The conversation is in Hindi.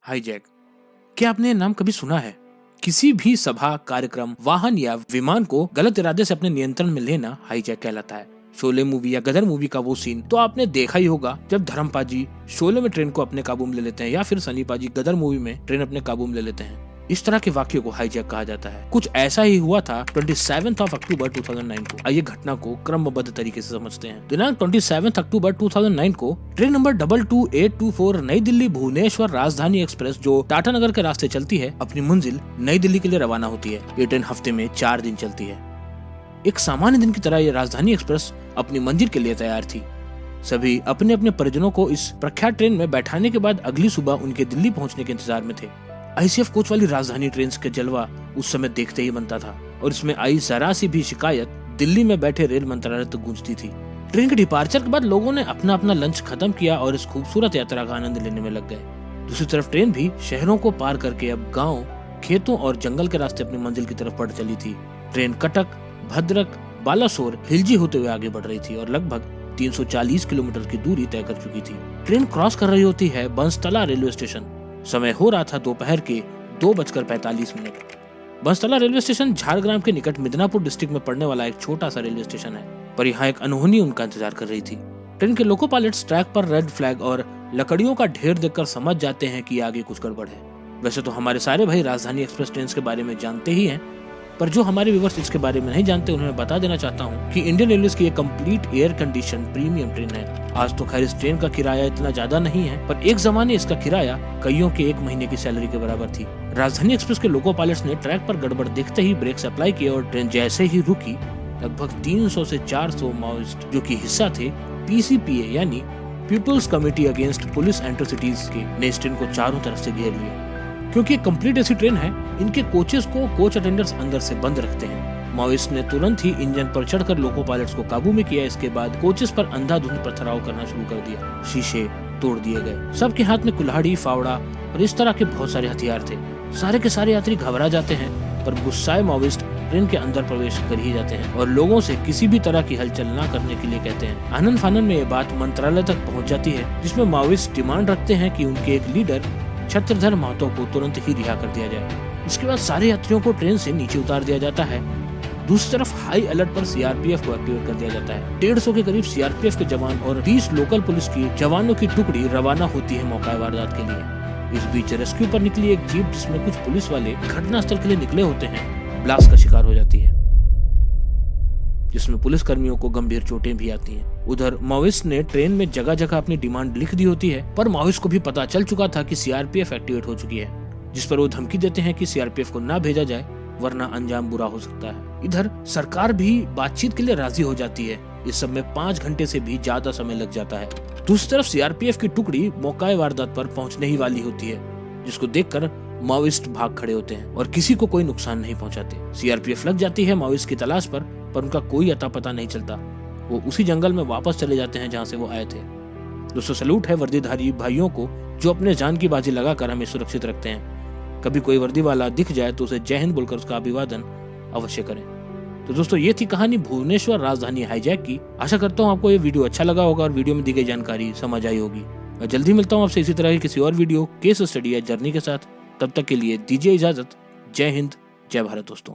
हाईजैक। क्या आपने नाम कभी सुना है? किसी भी सभा, कार्यक्रम, वाहन या विमान को गलत इरादे से अपने नियंत्रण में लेना हाईजैक कहलाता है। शोले मूवी या गदर मूवी का वो सीन तो आपने देखा ही होगा, जब धर्मपाजी शोले में ट्रेन को अपने काबू में ले लेते हैं या फिर सनी पाजी गदर मूवी में ट्रेन अपने काबू में ले लेते हैं। इस तरह के वाक्यों को हाईजैक कहा जाता है। कुछ ऐसा ही हुआ था 27 अक्टूबर 2009 को। आइए घटना को क्रमबद्ध तरीके से समझते हैं। दिनांक 27 अक्टूबर 2009 को ट्रेन नंबर 22824 नई दिल्ली भुवनेश्वर राजधानी एक्सप्रेस, जो टाटा नगर के रास्ते चलती है, अपनी मंजिल नई दिल्ली के लिए रवाना होती है। ये ट्रेन हफ्ते में 4 दिन चलती है। एक सामान्य दिन की तरह ये राजधानी एक्सप्रेस अपनी मंजिल के लिए तैयार थी। सभी अपने अपने परिजनों को इस प्रख्यात ट्रेन में बैठाने के बाद अगली सुबह उनके दिल्ली पहुंचने के इंतजार में थे। आईसीएफ कोच वाली राजधानी ट्रेन के जलवा उस समय देखते ही बनता था और इसमें आई जरा सी भी शिकायत दिल्ली में बैठे रेल मंत्रालय तक गूंजती थी। ट्रेन के डिपार्चर के बाद लोगों ने अपना अपना लंच खत्म किया और इस खूबसूरत यात्रा का आनंद लेने में लग गए। दूसरी तरफ ट्रेन भी शहरों को पार करके अब गाँव, खेतों और जंगल के रास्ते अपनी मंजिल की तरफ बढ़ चली थी। ट्रेन कटक, भद्रक, बालासोर, हिलजी होते हुए आगे बढ़ रही थी और लगभग 340 किलोमीटर की दूरी तय कर चुकी थी। ट्रेन क्रॉस कर रही होती है बंसतला रेलवे स्टेशन। समय हो रहा था दोपहर के 2:45। बंसतला रेलवे स्टेशन झारग्राम के निकट मिदनापुर डिस्ट्रिक्ट में पड़ने वाला एक छोटा सा रेलवे स्टेशन है, पर यहाँ एक अनहोनी उनका इंतजार कर रही थी। ट्रेन के लोको पायलट्स ट्रैक पर रेड फ्लैग और लकड़ियों का ढेर देखकर समझ जाते हैं कि आगे कुछ गड़बड़ है। वैसे तो हमारे सारे भाई राजधानी एक्सप्रेस ट्रेन के बारे में जानते ही हैं, पर जो हमारे व्यूअर्स इसके बारे में नहीं जानते उन्हें बता देना चाहता हूँ कि इंडियन रेलवे की एक complete air condition premium train है। आज तो खैर इस ट्रेन का किराया इतना ज्यादा नहीं है, पर एक जमाने इसका किराया कईयों के 1 महीने की सैलरी के बराबर थी। राजधानी एक्सप्रेस के लोको पायलट्स ने ट्रैक पर गड़बड़ देखते ही ब्रेक अप्लाई किए और ट्रेन जैसे ही रुकी, लगभग 300 से 400 माओइस्ट, जो की हिस्सा थे PCPA यानी people's committee against police atrocities के, ने इस ट्रेन को चारों तरफ से घेर लिया। क्योंकि कंप्लीट ऐसी ट्रेन है, इनके कोचेस को कोच अटेंडर्स अंदर से बंद रखते हैं। माओइस्ट ने तुरंत ही इंजन पर चढ़कर लोको पायलट्स को काबू में किया। इसके बाद कोचेस पर अंधाधुंध पथराव करना शुरू कर दिया। शीशे तोड़ दिए गए। सबके हाथ में कुल्हाड़ी, फावड़ा और इस तरह के बहुत सारे हथियार थे। सारे के सारे यात्री घबरा जाते हैं, पर गुस्साए माओइस्ट ट्रेन के अंदर प्रवेश कर ही जाते हैं और लोगों से किसी भी तरह की हलचल न करने के लिए कहते हैं। आनन फानन में ये बात मंत्रालय तक पहुँच जाती है, जिसमें माओइस्ट डिमांड रखते हैं कि उनके एक लीडर छत्रधर महतो को तुरंत ही रिहा कर दिया जाए। इसके बाद सारे यात्रियों को ट्रेन से नीचे उतार दिया जाता है। दूसरी तरफ हाई अलर्ट पर सीआरपीएफ को एक्टिवेट कर दिया जाता है। 150 के करीब सीआरपीएफ के जवान और 20 लोकल पुलिस की जवानों की टुकड़ी रवाना होती है मौका वारदात के लिए। इस बीच रेस्क्यू पर निकली एक जीप, जिसमें कुछ पुलिस वाले घटनास्थल के लिए निकले होते हैं, ब्लास्ट का शिकार हो जाती है, जिसमें पुलिस कर्मियों को गंभीर चोटें भी आती हैं। उधर माओइस्ट ने ट्रेन में जगह जगह अपनी डिमांड लिख दी होती है, पर माओइस्ट को भी पता चल चुका था कि सीआरपीएफ एक्टिवेट हो चुकी है, जिस पर वो धमकी देते हैं कि सीआरपीएफ को ना भेजा जाए वरना अंजाम बुरा हो सकता है। इधर सरकार भी बातचीत के लिए राजी हो जाती है। इस सब में 5 घंटे से भी ज्यादा समय लग जाता है। दूसरी तरफ सीआरपीएफ की टुकड़ी मौका वारदात पर पहुंचने ही वाली होती है, जिसको देखकर माओइस्ट भाग खड़े होते हैं और किसी को कोई नुकसान नहीं पहुंचाते। सीआरपीएफ लग जाती है माओइस्ट की तलाश पर उनका कोई अता पता नहीं चलता। वो उसी जंगल में वापस चले जाते हैं जहाँ से वो आए थे। दोस्तों, सैल्यूट है वर्दीधारी भाइयों को जो अपने जान की बाजी लगाकर हमें सुरक्षित रखते हैं। कभी कोई वर्दी वाला दिख जाए तो उसे जय हिंद बोलकर उसका अभिवादन अवश्य करें। तो दोस्तों, ये थी कहानी भुवनेश्वर राजधानी हाईजैक की। आशा करता हूँ आपको ये वीडियो अच्छा लगा होगा और वीडियो में दी गई जानकारी समझ आई होगी। मैं जल्दी मिलता हूँ आपसे इसी तरह की किसी और वीडियो, केस स्टडी या जर्नी के साथ। तब तक के लिए दीजिए इजाजत। जय हिंद, जय भारत दोस्तों।